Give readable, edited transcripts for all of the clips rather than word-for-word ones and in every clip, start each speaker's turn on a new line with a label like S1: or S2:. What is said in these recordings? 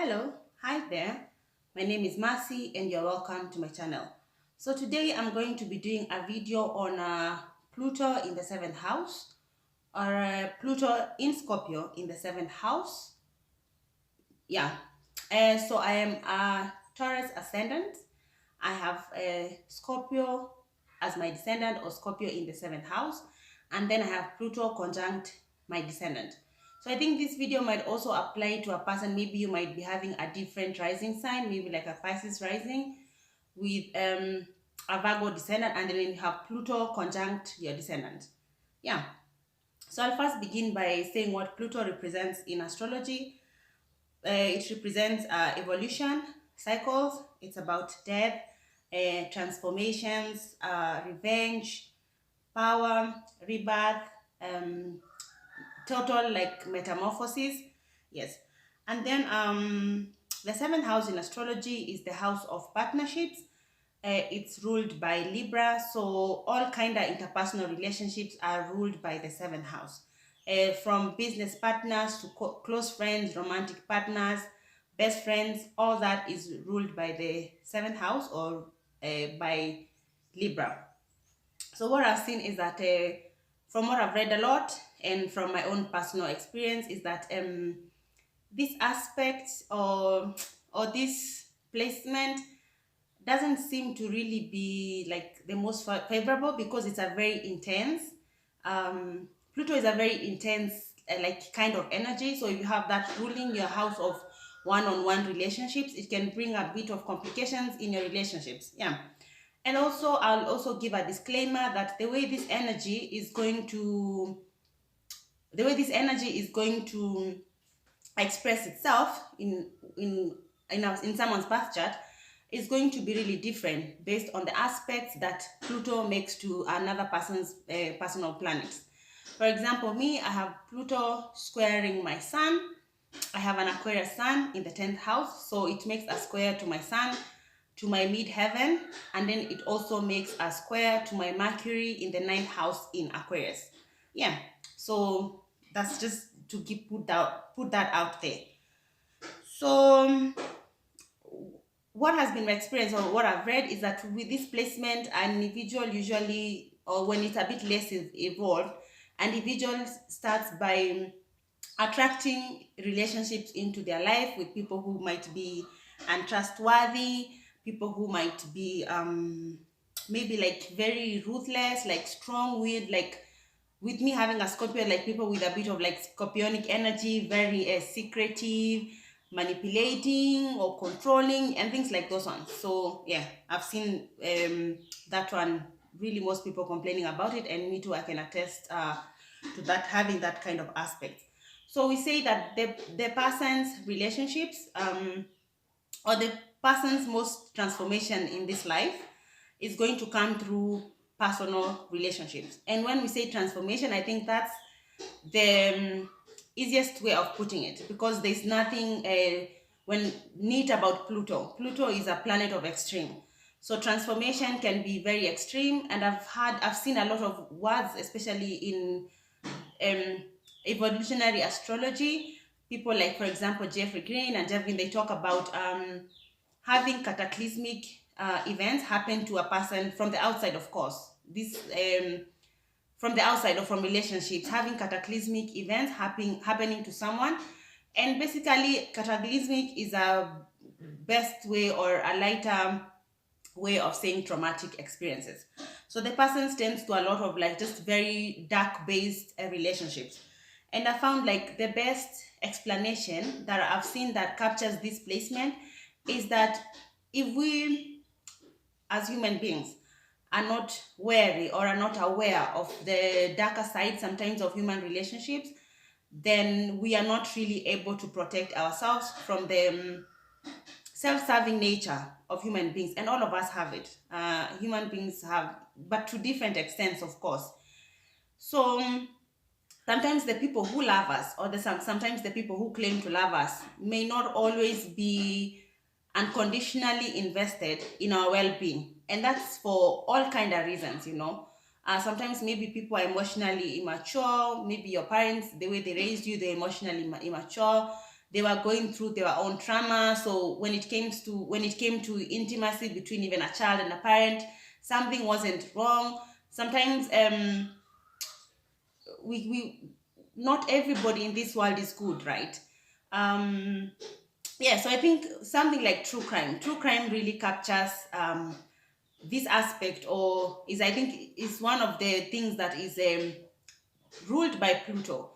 S1: Hello, hi there. My name is Marcy and you're welcome to my channel. So today I'm going to be doing a video on Pluto in the 7th house or Pluto in Scorpio in the 7th house. Yeah, so I am a Taurus ascendant. I have a Scorpio as my descendant or Scorpio in the 7th house, and then I have Pluto conjunct my descendant. So I think this video might also apply to a person. Maybe you might be having a different rising sign, maybe like a Pisces rising with a Virgo descendant, and then you have Pluto conjunct your descendant. Yeah. So I'll first begin by saying what Pluto represents in astrology. It represents evolution, cycles. It's about death, transformations, revenge, power, rebirth, total like metamorphosis. Yes. And then the 7th house in astrology is the house of partnerships. It's ruled by Libra, so all kind of interpersonal relationships are ruled by the 7th house. From business partners to close friends, romantic partners, best friends, all that is ruled by the 7th house or by Libra. So what I've seen is that from what I've read a lot and from my own personal experience is that this aspect or this placement doesn't seem to really be like the most favorable because it's a very intense Pluto is a very intense like kind of energy. So if you have that ruling your house of one-on-one relationships, it can bring a bit of complications in your relationships. Yeah. And also I'll also give a disclaimer that the way this energy is going to express itself in someone's birth chart is going to be really different based on the aspects that Pluto makes to another person's personal planets. For example, me, I have Pluto squaring my sun. I have an Aquarius sun in the 10th house, so it makes a square to my sun, to my midheaven, and then it also makes a square to my Mercury in the 9th house in Aquarius. Yeah, so that's just to put that out there. So what has been my experience or what I've read is that with this placement, an individual usually, or when it's a bit less evolved, an individual starts by attracting relationships into their life with people who might be untrustworthy, people who might be maybe like very ruthless, like strong-willed, like with me having a Scorpio, like people with a bit of like scorpionic energy, very secretive, manipulating or controlling and things like those ones. So yeah, I've seen that one, really most people complaining about it, and me too, I can attest to that, having that kind of aspect. So we say that the person's relationships or the person's most transformation in this life is going to come through personal relationships. And when we say transformation, I think that's the easiest way of putting it, because there's nothing when neat about Pluto. Pluto is a planet of extreme. So transformation can be very extreme, and I've seen a lot of words, especially in evolutionary astrology. People like, for example, Jeffrey Green and Devin, they talk about having cataclysmic events happen to a person from the outside, of course. This from the outside or from relationships, having cataclysmic events happening to someone. And basically, cataclysmic is a best way or a lighter way of saying traumatic experiences. So the person tends to a lot of like just very dark based relationships. And I found like the best explanation that I've seen that captures this placement is that if we as human beings are not wary or are not aware of the darker side sometimes of human relationships, then we are not really able to protect ourselves from the self-serving nature of human beings. And all of us have it. Human beings have, but to different extents, of course. So sometimes the people who love us, or sometimes the people who claim to love us, may not always be unconditionally invested in our well-being, and that's for all kind of reasons, you know. Sometimes maybe people are emotionally immature. Maybe your parents, the way they raised you, they're emotionally immature. they were going through their own trauma. So when it came to intimacy between even a child and a parent, something wasn't wrong. Sometimes we not everybody in this world is good, right? um yeah, so I think something like true crime really captures this aspect, or is, I think, is one of the things that is ruled by Pluto,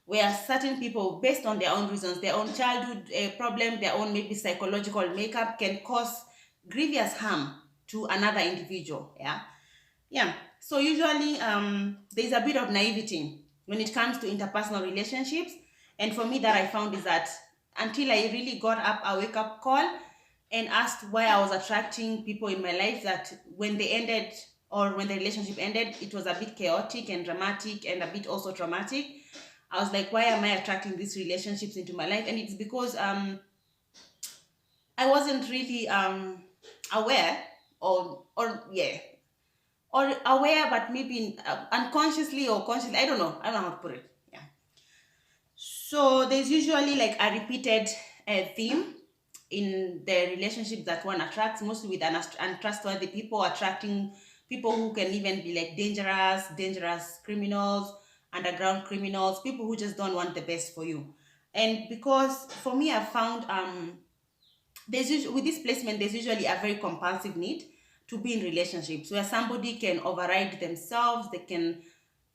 S1: where certain people, based on their own reasons, their own childhood problem, their own maybe psychological makeup, can cause grievous harm to another individual. Yeah. So usually there's a bit of naivety when it comes to interpersonal relationships. And for me, that I found is that until I really got up a wake up call and asked why I was attracting people in my life that when they ended, or when the relationship ended, it was a bit chaotic and dramatic and a bit also traumatic. I was like, why am I attracting these relationships into my life? And it's because I wasn't really aware, or aware, but maybe unconsciously or consciously. I don't know how to put it. Yeah. So there's usually like a repeated theme in the relationship that one attracts, mostly with untrustworthy people, attracting people who can even be like dangerous criminals, underground criminals, people who just don't want the best for you. And because for me, I found with this placement, there's usually a very compulsive need to be in relationships where somebody can override themselves, they can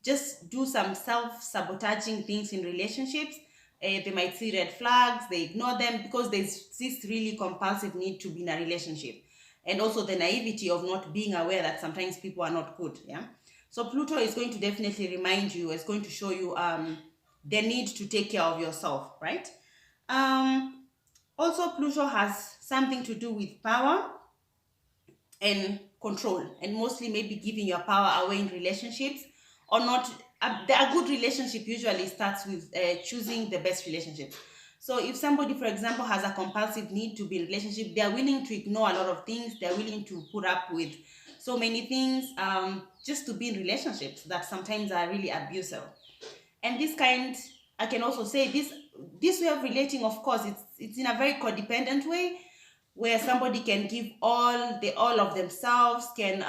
S1: just do some self-sabotaging things in relationships. They might see red flags, they ignore them because there's this really compulsive need to be in a relationship. And also the naivety of not being aware that sometimes people are not good. Yeah. So Pluto is going to definitely remind you, it's going to show you the need to take care of yourself, right? Also, Pluto has something to do with power and control, and mostly maybe giving your power away in relationships or not. A good relationship usually starts with choosing the best relationship. So if somebody, for example, has a compulsive need to be in relationship, they are willing to ignore a lot of things, they're willing to put up with so many things, just to be in relationships that sometimes are really abusive. And this kind, I can also say this way of relating, of course, it's in a very codependent way, where somebody can give all of themselves, can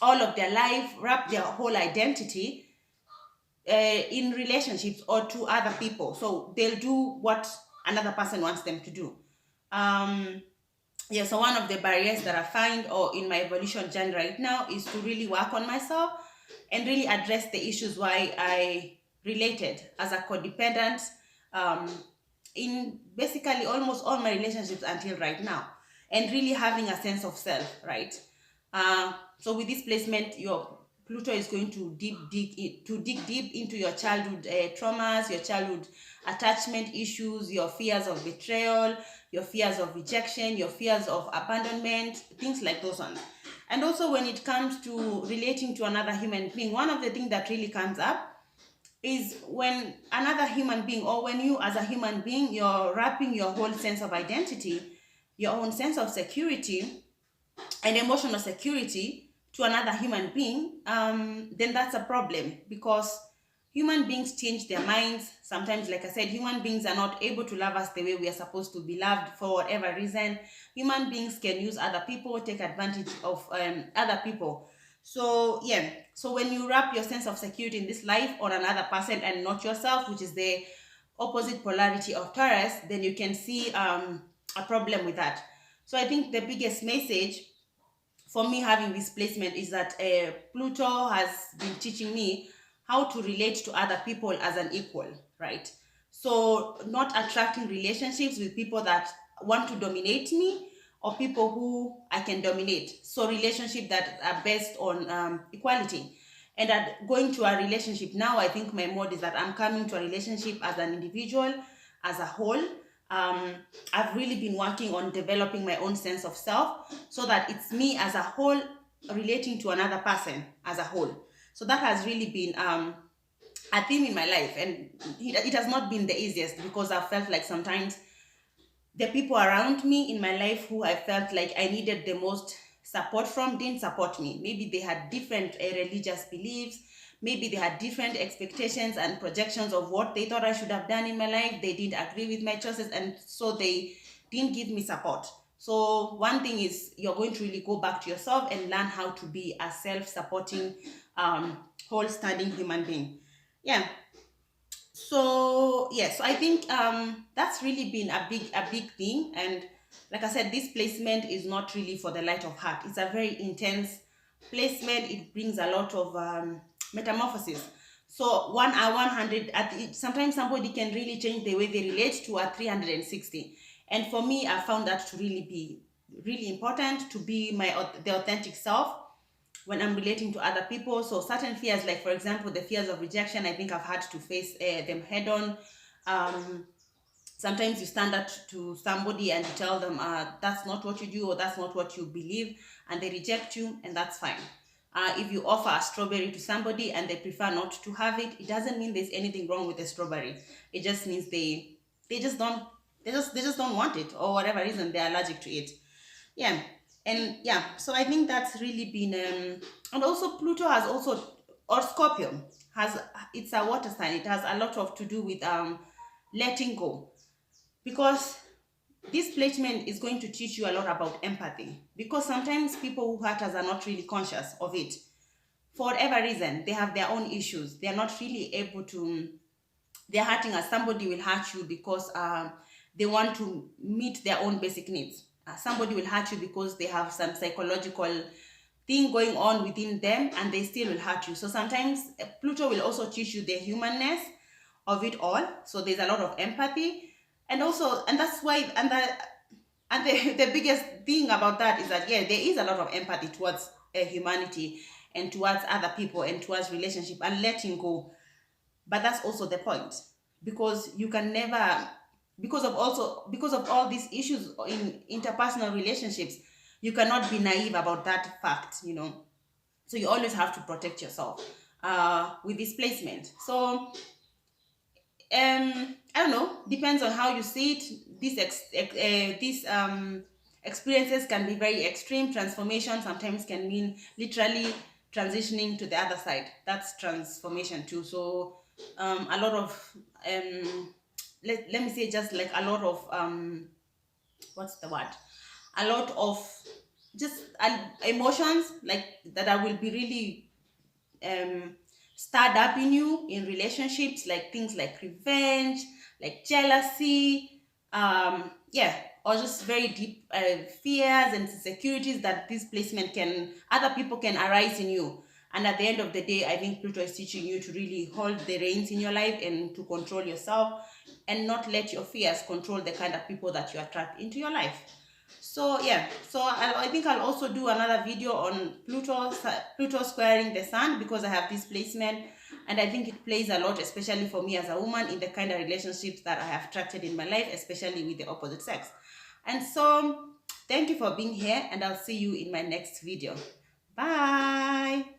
S1: all of their life, wrap their whole identity in relationships or to other people. So they'll do what another person wants them to do. Yeah, so one of the barriers that I find, or in my evolution journey right now, is to really work on myself and really address the issues why I related as a codependent in basically almost all my relationships until right now, and really having a sense of self, right? So with this placement, your Pluto is going to dig deep into your childhood traumas, your childhood attachment issues, your fears of betrayal, your fears of rejection, your fears of abandonment, things like those ones. And also when it comes to relating to another human being, one of the things that really comes up is when another human being, or when you as a human being, you're wrapping your whole sense of identity, your own sense of security and emotional security to another human being, then that's a problem, because human beings change their minds. Sometimes, like I said, human beings are not able to love us the way we are supposed to be loved for whatever reason. Human beings can use other people, take advantage of other people. So yeah, so when you wrap your sense of security in this life on another person and not yourself, which is the opposite polarity of Taurus, then you can see a problem with that. So I think the biggest message for me having this placement is that Pluto has been teaching me how to relate to other people as an equal, right? So not attracting relationships with people that want to dominate me, or people who I can dominate. So relationships that are based on equality. And that going to a relationship now, I think my mode is that I'm coming to a relationship as an individual, as a whole. I've really been working on developing my own sense of self, so that it's me as a whole relating to another person as a whole. So that has really been a theme in my life, and it has not been the easiest, because I felt like sometimes the people around me in my life who I felt like I needed the most support from didn't support me. Maybe they had different religious beliefs. maybe they had different expectations and projections of what they thought I should have done in my life. They didn't agree with my choices, and so they didn't give me support. So one thing is, you're going to really go back to yourself and learn how to be a self-supporting, whole standing human being. Yeah. So yeah, so I think that's really been a big thing. And like I said, this placement is not really for the light of heart. It's a very intense placement. It brings a lot of metamorphosis. So 100 sometimes somebody can really change the way they relate to a 360. And for me, I found that to really be really important, to be the authentic self when I'm relating to other people. So certain fears, like for example, the fears of rejection, I think I've had to face them head on. Sometimes you stand up to somebody and you tell them that's not what you do, or that's not what you believe, and they reject you, and that's fine. If you offer a strawberry to somebody and they prefer not to have it, it doesn't mean there's anything wrong with the strawberry. It just means they just don't want it, or whatever reason they're allergic to it. Yeah. And yeah, so I think that's really been and also Pluto has also, or Scorpio has, it's a water sign. It has a lot of to do with letting go, because this placement is going to teach you a lot about empathy, because sometimes people who hurt us are not really conscious of it. For whatever reason, they have their own issues. They are not really able to, they're hurting us. Somebody will hurt you because they want to meet their own basic needs. Somebody will hurt you because they have some psychological thing going on within them, and they still will hurt you. So sometimes Pluto will also teach you the humanness of it all. So there's a lot of empathy, and also, and that's why, the biggest thing about that is that, yeah, there is a lot of empathy towards humanity and towards other people and towards relationship and letting go. But that's also the point, because you can never, because of all these issues in interpersonal relationships, you cannot be naive about that fact, so you always have to protect yourself with this placement. So I don't know, depends on how you see it. These experiences can be very extreme. Transformation sometimes can mean literally transitioning to the other side. That's transformation too. So a lot of let me say, just like a lot of what's the word, a lot of just emotions like that I will be really stirred up in you in relationships, like things like revenge, like jealousy, yeah, or just very deep fears and insecurities that this placement can, other people can arise in you. And at the end of the day, I think Pluto is teaching you to really hold the reins in your life and to control yourself, and not let your fears control the kind of people that you attract into your life. So yeah, so I think I'll also do another video on Pluto squaring the sun, because I have this placement, and I think it plays a lot, especially for me as a woman, in the kind of relationships that I have attracted in my life, especially with the opposite sex. And so thank you for being here, and I'll see you in my next video. Bye.